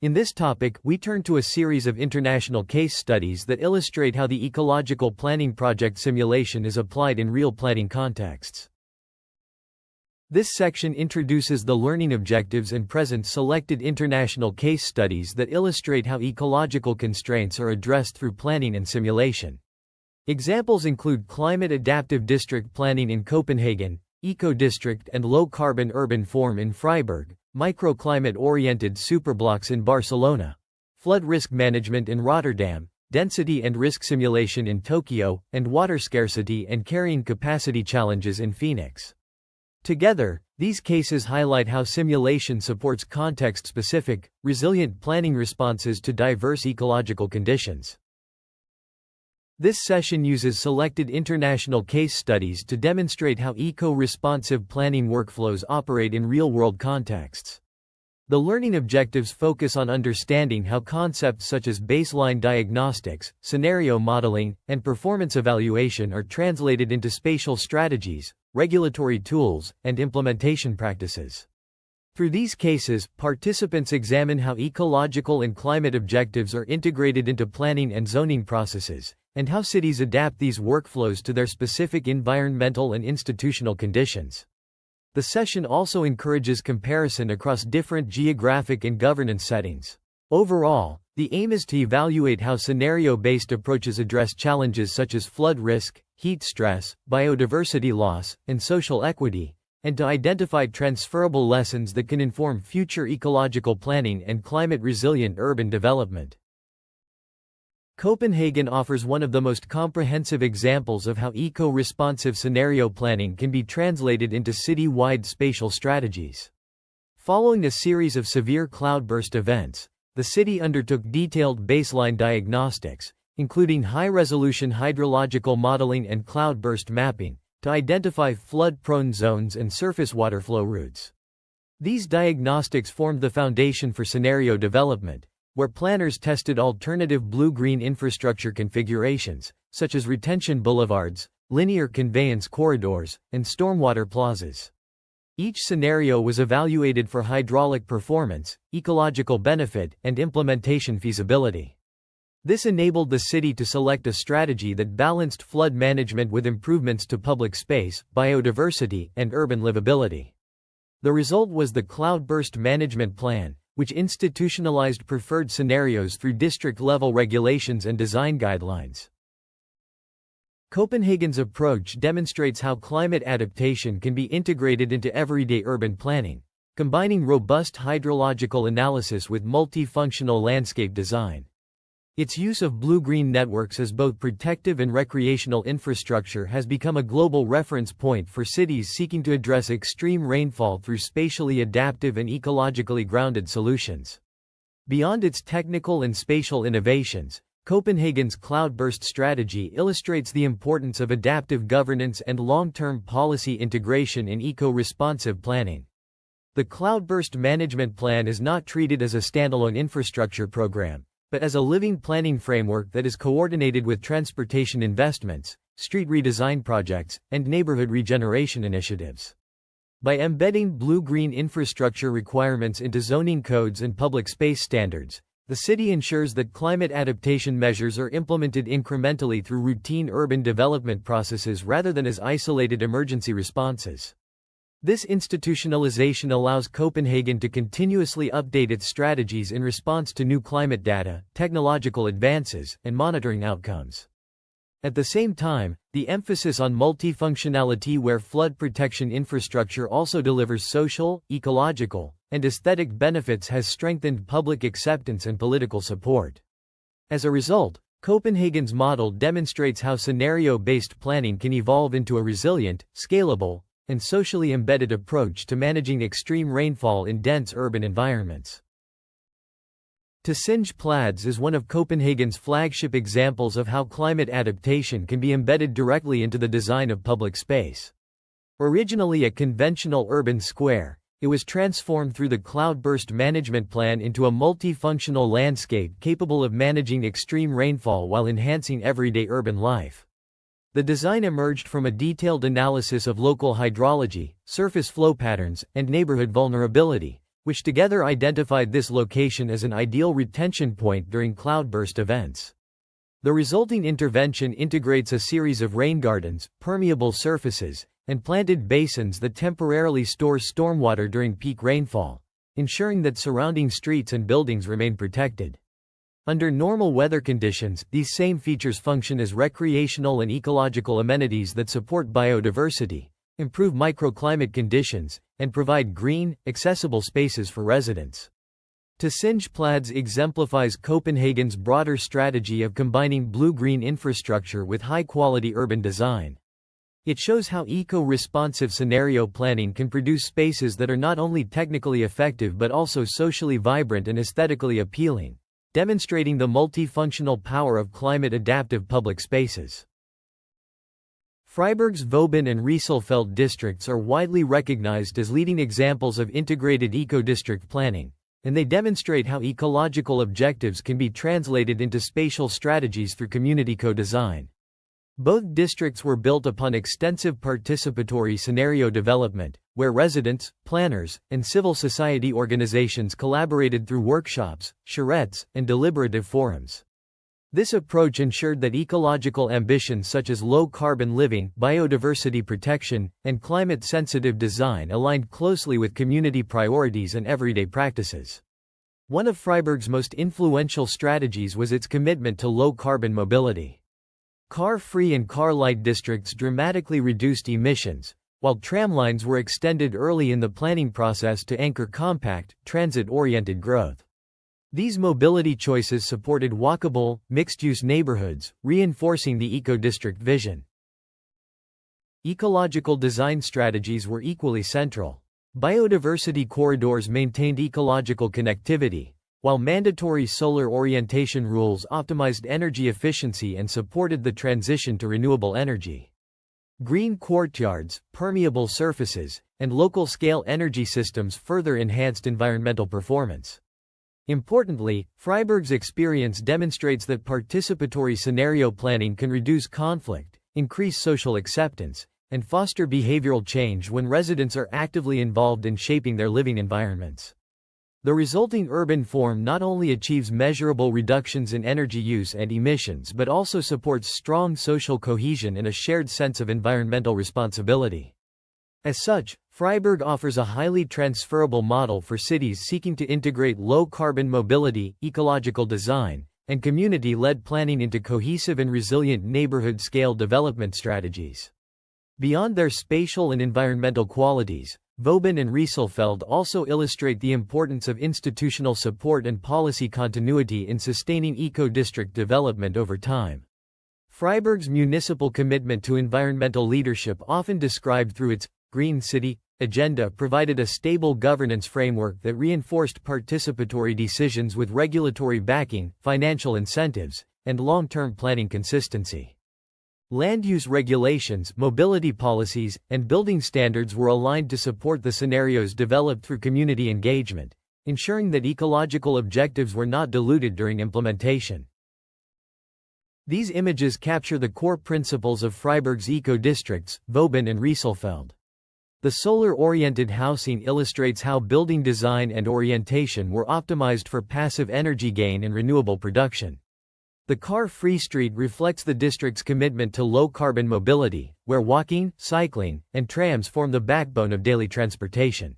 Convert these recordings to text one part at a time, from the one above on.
In this topic, we turn to a series of international case studies that illustrate how the ecological planning project simulation is applied in real planning contexts. This section introduces the learning objectives and presents selected international case studies that illustrate how ecological constraints are addressed through planning and simulation. Examples include climate-adaptive district planning in Copenhagen, eco-district and low-carbon urban form in Freiburg, microclimate-oriented superblocks in Barcelona, flood risk management in Rotterdam, density and risk simulation in Tokyo, and water scarcity and carrying capacity challenges in Phoenix. Together, these cases highlight how simulation supports context-specific, resilient planning responses to diverse ecological conditions. This session uses selected international case studies to demonstrate how eco-responsive planning workflows operate in real-world contexts. The learning objectives focus on understanding how concepts such as baseline diagnostics, scenario modeling, and performance evaluation are translated into spatial strategies, regulatory tools, and implementation practices. Through these cases, participants examine how ecological and climate objectives are integrated into planning and zoning processes, and how cities adapt these workflows to their specific environmental and institutional conditions. The session also encourages comparison across different geographic and governance settings. Overall, the aim is to evaluate how scenario-based approaches address challenges such as flood risk, heat stress, biodiversity loss, and social equity, and to identify transferable lessons that can inform future ecological planning and climate-resilient urban development. Copenhagen offers one of the most comprehensive examples of how eco-responsive scenario planning can be translated into city-wide spatial strategies. Following a series of severe cloudburst events, the city undertook detailed baseline diagnostics, including high-resolution hydrological modeling and cloudburst mapping, to identify flood-prone zones and surface water flow routes. These diagnostics formed the foundation for scenario development, where planners tested alternative blue-green infrastructure configurations, such as retention boulevards, linear conveyance corridors, and stormwater plazas. Each scenario was evaluated for hydraulic performance, ecological benefit, and implementation feasibility. This enabled the city to select a strategy that balanced flood management with improvements to public space, biodiversity, and urban livability. The result was the Cloudburst Management Plan, which institutionalized preferred scenarios through district-level regulations and design guidelines. Copenhagen's approach demonstrates how climate adaptation can be integrated into everyday urban planning, combining robust hydrological analysis with multifunctional landscape design. Its use of blue-green networks as both protective and recreational infrastructure has become a global reference point for cities seeking to address extreme rainfall through spatially adaptive and ecologically grounded solutions. Beyond its technical and spatial innovations, Copenhagen's cloudburst strategy illustrates the importance of adaptive governance and long-term policy integration in eco-responsive planning. The Cloudburst Management Plan is not treated as a standalone infrastructure program, but as a living planning framework that is coordinated with transportation investments, street redesign projects, and neighborhood regeneration initiatives. By embedding blue-green infrastructure requirements into zoning codes and public space standards, the city ensures that climate adaptation measures are implemented incrementally through routine urban development processes rather than as isolated emergency responses. This institutionalization allows Copenhagen to continuously update its strategies in response to new climate data, technological advances, and monitoring outcomes. At the same time, the emphasis on multifunctionality where flood protection infrastructure also delivers social, ecological, and aesthetic benefits has strengthened public acceptance and political support. As a result, Copenhagen's model demonstrates how scenario-based planning can evolve into a resilient, scalable, and socially embedded approach to managing extreme rainfall in dense urban environments. To Singe Plaids is one of Copenhagen's flagship examples of how climate adaptation can be embedded directly into the design of public space. Originally a conventional urban square, it was transformed through the Cloudburst Management Plan into a multifunctional landscape capable of managing extreme rainfall while enhancing everyday urban life. The design emerged from a detailed analysis of local hydrology, surface flow patterns, and neighborhood vulnerability, which together identified this location as an ideal retention point during cloudburst events. The resulting intervention integrates a series of rain gardens, permeable surfaces, and planted basins that temporarily store stormwater during peak rainfall, ensuring that surrounding streets and buildings remain protected. Under normal weather conditions, these same features function as recreational and ecological amenities that support biodiversity, improve microclimate conditions, and provide green, accessible spaces for residents. Tusinge-Plads exemplifies Copenhagen's broader strategy of combining blue-green infrastructure with high-quality urban design. It shows how eco-responsive scenario planning can produce spaces that are not only technically effective but also socially vibrant and aesthetically appealing, demonstrating the multifunctional power of climate-adaptive public spaces. Freiburg's Vauban and Rieselfeld districts are widely recognized as leading examples of integrated eco-district planning, and they demonstrate how ecological objectives can be translated into spatial strategies through community co-design. Both districts were built upon extensive participatory scenario development, where residents, planners, and civil society organizations collaborated through workshops, charrettes, and deliberative forums. This approach ensured that ecological ambitions such as low-carbon living, biodiversity protection, and climate-sensitive design aligned closely with community priorities and everyday practices. One of Freiburg's most influential strategies was its commitment to low-carbon mobility. Car-free and car-light districts dramatically reduced emissions, while tramlines were extended early in the planning process to anchor compact, transit-oriented growth. These mobility choices supported walkable, mixed-use neighborhoods, reinforcing the eco-district vision. Ecological design strategies were equally central. Biodiversity corridors maintained ecological connectivity, while mandatory solar orientation rules optimized energy efficiency and supported the transition to renewable energy. Green courtyards, permeable surfaces, and local-scale energy systems further enhanced environmental performance. Importantly, Freiburg's experience demonstrates that participatory scenario planning can reduce conflict, increase social acceptance, and foster behavioral change when residents are actively involved in shaping their living environments. The resulting urban form not only achieves measurable reductions in energy use and emissions but also supports strong social cohesion and a shared sense of environmental responsibility. As such, Freiburg offers a highly transferable model for cities seeking to integrate low-carbon mobility, ecological design, and community-led planning into cohesive and resilient neighborhood-scale development strategies. Beyond their spatial and environmental qualities, Vauban and Rieselfeld also illustrate the importance of institutional support and policy continuity in sustaining eco-district development over time. Freiburg's municipal commitment to environmental leadership, often described through its Green City agenda, provided a stable governance framework that reinforced participatory decisions with regulatory backing, financial incentives, and long-term planning consistency. Land use regulations, mobility policies, and building standards were aligned to support the scenarios developed through community engagement, ensuring that ecological objectives were not diluted during implementation. These images capture the core principles of Freiburg's eco-districts, Vauban and Rieselfeld. The solar-oriented housing illustrates how building design and orientation were optimized for passive energy gain and renewable production. The car-free street reflects the district's commitment to low-carbon mobility, where walking, cycling, and trams form the backbone of daily transportation.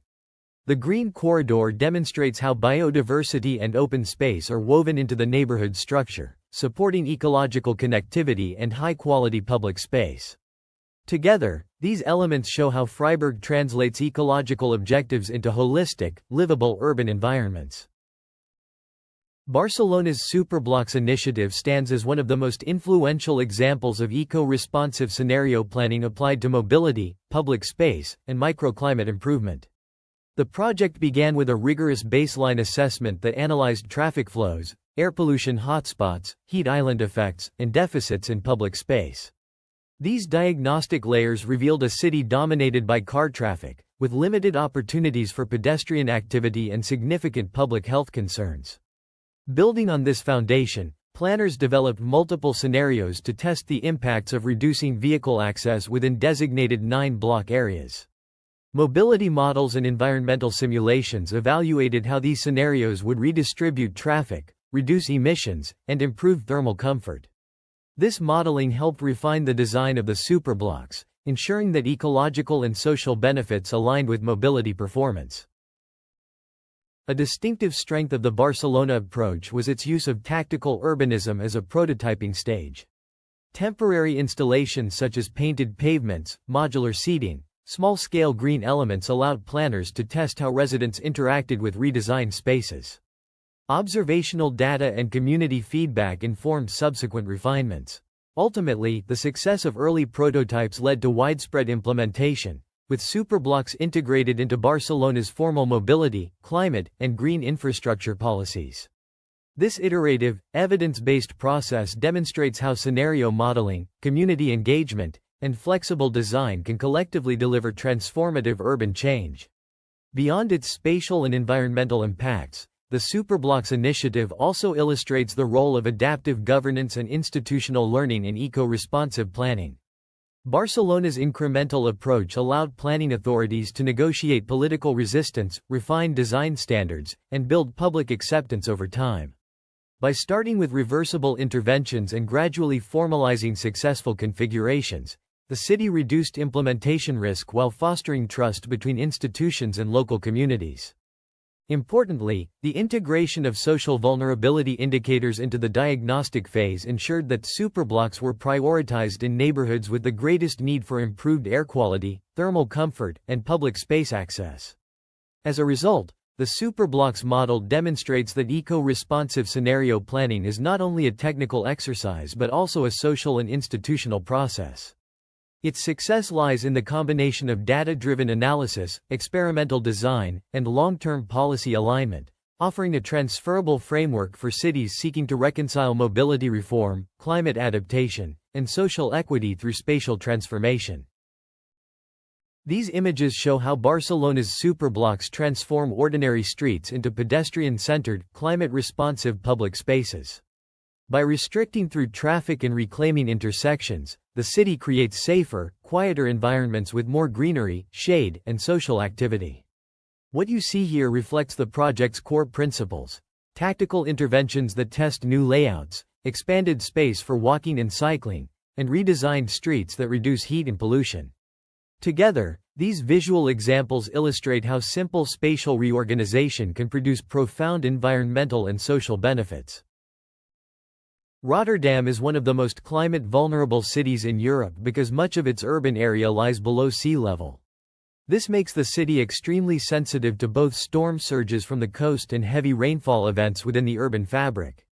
The green corridor demonstrates how biodiversity and open space are woven into the neighborhood structure, supporting ecological connectivity and high-quality public space. Together, these elements show how Freiburg translates ecological objectives into holistic, livable urban environments. Barcelona's Superblocks initiative stands as one of the most influential examples of eco-responsive scenario planning applied to mobility, public space, and microclimate improvement. The project began with a rigorous baseline assessment that analyzed traffic flows, air pollution hotspots, heat island effects, and deficits in public space. These diagnostic layers revealed a city dominated by car traffic, with limited opportunities for pedestrian activity and significant public health concerns. Building on this foundation, planners developed multiple scenarios to test the impacts of reducing vehicle access within designated 9-block areas. Mobility models and environmental simulations evaluated how these scenarios would redistribute traffic, reduce emissions, and improve thermal comfort. This modeling helped refine the design of the superblocks, ensuring that ecological and social benefits aligned with mobility performance. A distinctive strength of the Barcelona approach was its use of tactical urbanism as a prototyping stage. Temporary installations such as painted pavements, modular seating, small-scale green elements allowed planners to test how residents interacted with redesigned spaces. Observational data and community feedback informed subsequent refinements. Ultimately, the success of early prototypes led to widespread implementation, with superblocks integrated into Barcelona's formal mobility, climate, and green infrastructure policies. This iterative, evidence-based process demonstrates how scenario modeling, community engagement, and flexible design can collectively deliver transformative urban change. Beyond its spatial and environmental impacts, the Superblocks initiative also illustrates the role of adaptive governance and institutional learning in eco-responsive planning. Barcelona's incremental approach allowed planning authorities to negotiate political resistance, refine design standards, and build public acceptance over time. By starting with reversible interventions and gradually formalizing successful configurations, the city reduced implementation risk while fostering trust between institutions and local communities. Importantly, the integration of social vulnerability indicators into the diagnostic phase ensured that superblocks were prioritized in neighborhoods with the greatest need for improved air quality, thermal comfort, and public space access. As a result, the superblocks model demonstrates that eco-responsive scenario planning is not only a technical exercise but also a social and institutional process. Its success lies in the combination of data-driven analysis, experimental design, and long-term policy alignment, offering a transferable framework for cities seeking to reconcile mobility reform, climate adaptation, and social equity through spatial transformation. These images show how Barcelona's superblocks transform ordinary streets into pedestrian-centered, climate-responsive public spaces. By restricting through traffic and reclaiming intersections, the city creates safer, quieter environments with more greenery, shade, and social activity. What you see here reflects the project's core principles: tactical interventions that test new layouts, expanded space for walking and cycling, and redesigned streets that reduce heat and pollution. Together, these visual examples illustrate how simple spatial reorganization can produce profound environmental and social benefits. Rotterdam is one of the most climate-vulnerable cities in Europe because much of its urban area lies below sea level. This makes the city extremely sensitive to both storm surges from the coast and heavy rainfall events within the urban fabric.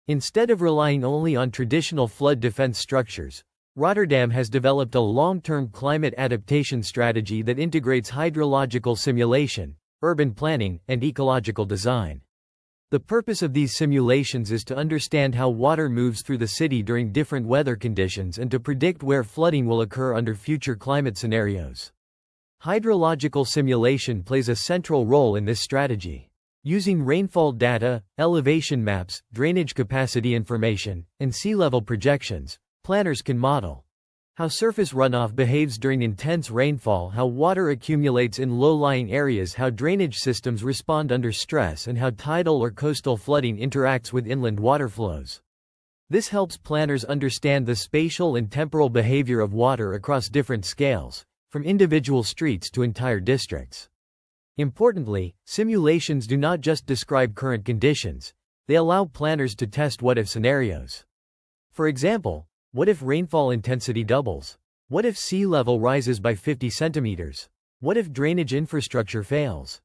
Instead of relying only on traditional flood defense structures, Rotterdam has developed a long-term climate adaptation strategy that integrates hydrological simulation, urban planning, and ecological design. The purpose of these simulations is to understand how water moves through the city during different weather conditions and to predict where flooding will occur under future climate scenarios. Hydrological simulation plays a central role in this strategy. Using rainfall data, elevation maps, drainage capacity information, and sea level projections, planners can model how surface runoff behaves during intense rainfall, how water accumulates in low-lying areas, how drainage systems respond under stress, and how tidal or coastal flooding interacts with inland water flows. This helps planners understand the spatial and temporal behavior of water across different scales, from individual streets to entire districts. Importantly, simulations do not just describe current conditions, they allow planners to test what-if scenarios. For example, what if rainfall intensity doubles? What if sea level rises by 50 centimeters? What if drainage infrastructure fails?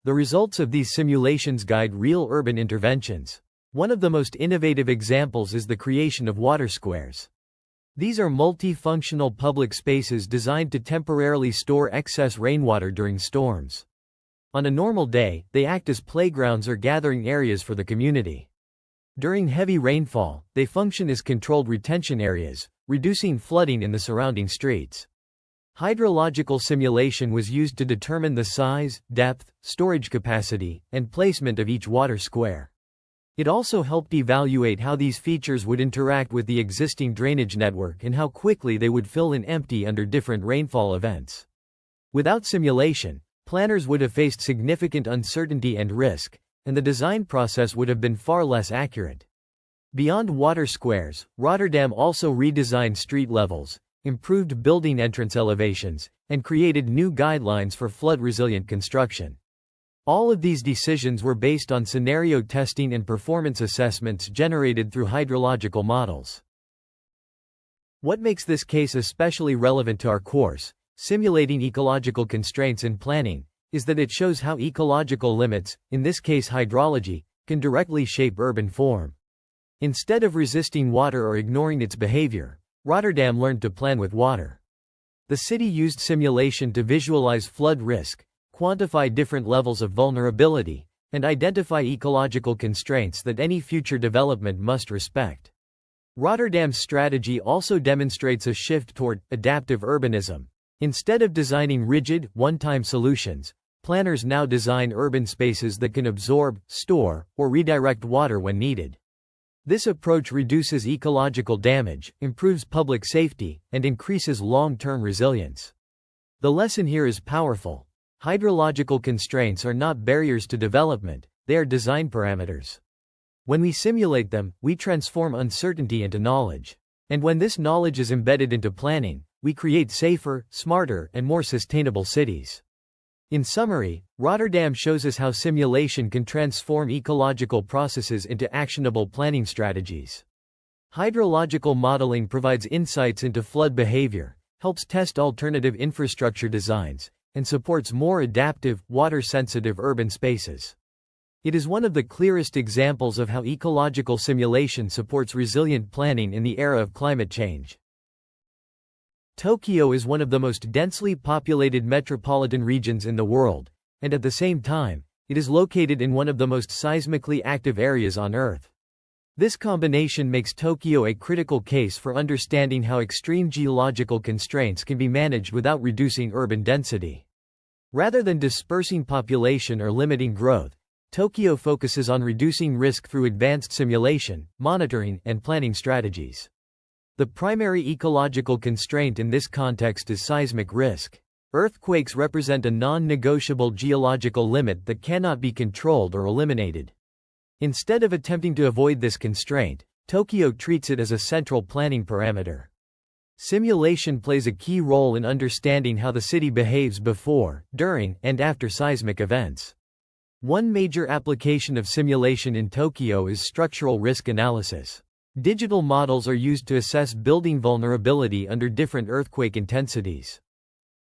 The results of these simulations guide real urban interventions. One of the most innovative examples is the creation of water squares. These are multifunctional public spaces designed to temporarily store excess rainwater during storms. On a normal day, they act as playgrounds or gathering areas for the community. During heavy rainfall, they function as controlled retention areas, reducing flooding in the surrounding streets. Hydrological simulation was used to determine the size, depth, storage capacity, and placement of each water square. It also helped evaluate how these features would interact with the existing drainage network and how quickly they would fill and empty under different rainfall events. Without simulation, planners would have faced significant uncertainty and risk, and the design process would have been far less accurate. Beyond water squares, Rotterdam also redesigned street levels, improved building entrance elevations, and created new guidelines for flood-resilient construction. All of these decisions were based on scenario testing and performance assessments generated through hydrological models. What makes this case especially relevant to our course, Simulating Ecological Constraints in Planning, is that it shows how ecological limits, in this case hydrology, can directly shape urban form. Instead of resisting water or ignoring its behavior, Rotterdam learned to plan with water. The city used simulation to visualize flood risk, quantify different levels of vulnerability, and identify ecological constraints that any future development must respect. Rotterdam's strategy also demonstrates a shift toward adaptive urbanism. Instead of designing rigid, one-time solutions, planners now design urban spaces that can absorb, store, or redirect water when needed. This approach reduces ecological damage, improves public safety, and increases long-term resilience. The lesson here is powerful. Hydrological constraints are not barriers to development, they are design parameters. When we simulate them, we transform uncertainty into knowledge. And when this knowledge is embedded into planning, we create safer, smarter, and more sustainable cities. In summary, Rotterdam shows us how simulation can transform ecological processes into actionable planning strategies. Hydrological modeling provides insights into flood behavior, helps test alternative infrastructure designs, and supports more adaptive, water-sensitive urban spaces. It is one of the clearest examples of how ecological simulation supports resilient planning in the era of climate change. Tokyo is one of the most densely populated metropolitan regions in the world, and at the same time, it is located in one of the most seismically active areas on Earth. This combination makes Tokyo a critical case for understanding how extreme geological constraints can be managed without reducing urban density. Rather than dispersing population or limiting growth, Tokyo focuses on reducing risk through advanced simulation, monitoring, and planning strategies. The primary ecological constraint in this context is seismic risk. Earthquakes represent a non-negotiable geological limit that cannot be controlled or eliminated. Instead of attempting to avoid this constraint, Tokyo treats it as a central planning parameter. Simulation plays a key role in understanding how the city behaves before, during, and after seismic events. One major application of simulation in Tokyo is structural risk analysis. Digital models are used to assess building vulnerability under different earthquake intensities.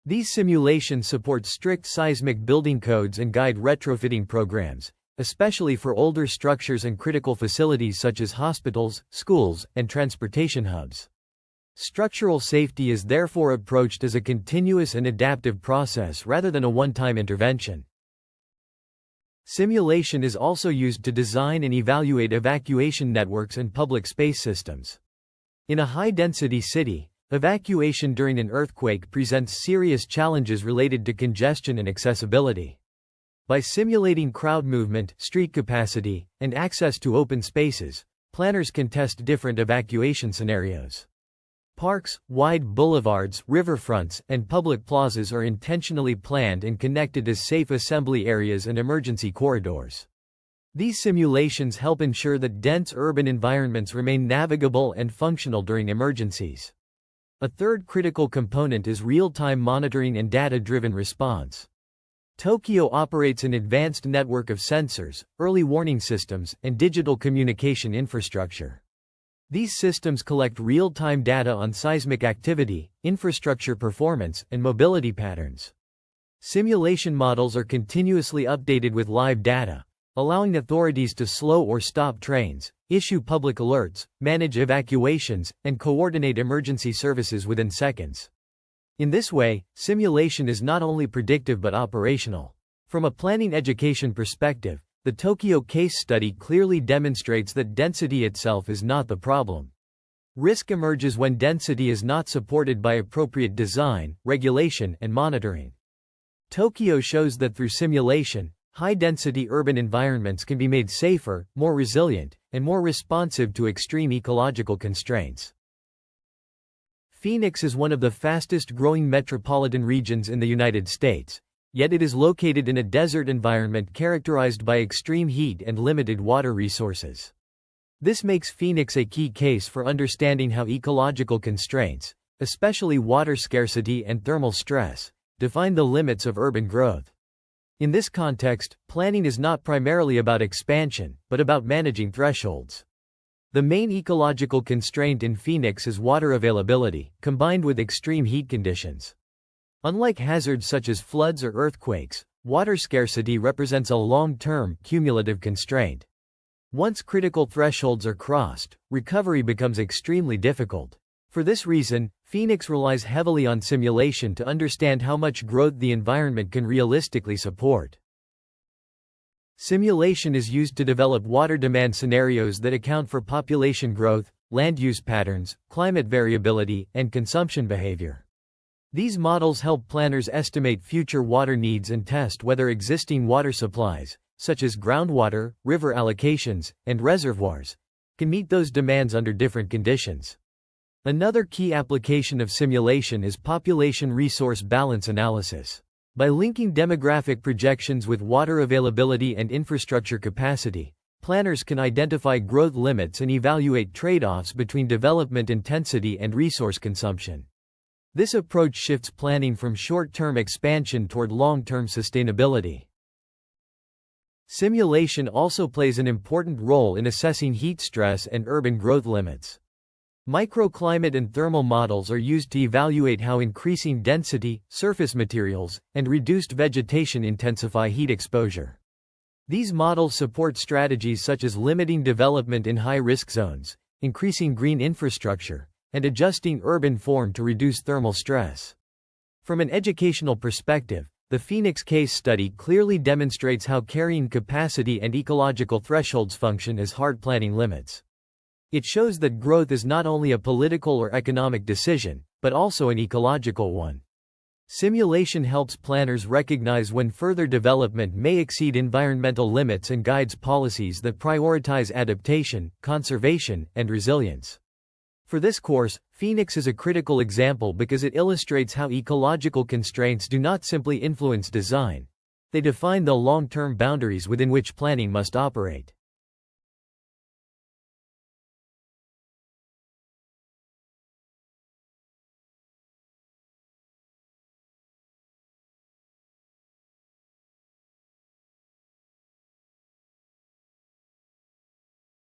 These simulations support strict seismic building codes and guide retrofitting programs, especially for older structures and critical facilities such as hospitals, schools, and transportation hubs. Structural safety is therefore approached as a continuous and adaptive process rather than a one-time intervention. Simulation is also used to design and evaluate evacuation networks and public space systems. In a high-density city, evacuation during an earthquake presents serious challenges related to congestion and accessibility. By simulating crowd movement, street capacity, and access to open spaces, planners can test different evacuation scenarios. Parks, wide boulevards, riverfronts, and public plazas are intentionally planned and connected as safe assembly areas and emergency corridors. These simulations help ensure that dense urban environments remain navigable and functional during emergencies. A third critical component is real-time monitoring and data-driven response. Tokyo operates an advanced network of sensors, early warning systems, and digital communication infrastructure. These systems collect real-time data on seismic activity, infrastructure performance, and mobility patterns. Simulation models are continuously updated with live data, allowing authorities to slow or stop trains, issue public alerts, manage evacuations, and coordinate emergency services within seconds. In this way, simulation is not only predictive but operational. From a planning education perspective, the Tokyo case study clearly demonstrates that density itself is not the problem. Risk emerges when density is not supported by appropriate design, regulation, and monitoring. Tokyo shows that through simulation, high-density urban environments can be made safer, more resilient, and more responsive to extreme ecological constraints. Phoenix is one of the fastest-growing metropolitan regions in the United States, yet it is located in a desert environment characterized by extreme heat and limited water resources. This makes Phoenix a key case for understanding how ecological constraints, especially water scarcity and thermal stress, define the limits of urban growth. In this context, planning is not primarily about expansion, but about managing thresholds. The main ecological constraint in Phoenix is water availability, combined with extreme heat conditions. Unlike hazards such as floods or earthquakes, water scarcity represents a long-term, cumulative constraint. Once critical thresholds are crossed, recovery becomes extremely difficult. For this reason, Phoenix relies heavily on simulation to understand how much growth the environment can realistically support. Simulation is used to develop water demand scenarios that account for population growth, land use patterns, climate variability, and consumption behavior. These models help planners estimate future water needs and test whether existing water supplies, such as groundwater, river allocations, and reservoirs, can meet those demands under different conditions. Another key application of simulation is population resource balance analysis. By linking demographic projections with water availability and infrastructure capacity, planners can identify growth limits and evaluate trade-offs between development intensity and resource consumption. This approach shifts planning from short-term expansion toward long-term sustainability. Simulation also plays an important role in assessing heat stress and urban growth limits. Microclimate and thermal models are used to evaluate how increasing density, surface materials, and reduced vegetation intensify heat exposure. These models support strategies such as limiting development in high-risk zones, increasing green infrastructure, and adjusting urban form to reduce thermal stress. From an educational perspective, the Phoenix case study clearly demonstrates how carrying capacity and ecological thresholds function as hard planning limits. It shows that growth is not only a political or economic decision, but also an ecological one. Simulation helps planners recognize when further development may exceed environmental limits and guides policies that prioritize adaptation, conservation, and resilience. For this course, Phoenix is a critical example because it illustrates how ecological constraints do not simply influence design. They define the long-term boundaries within which planning must operate.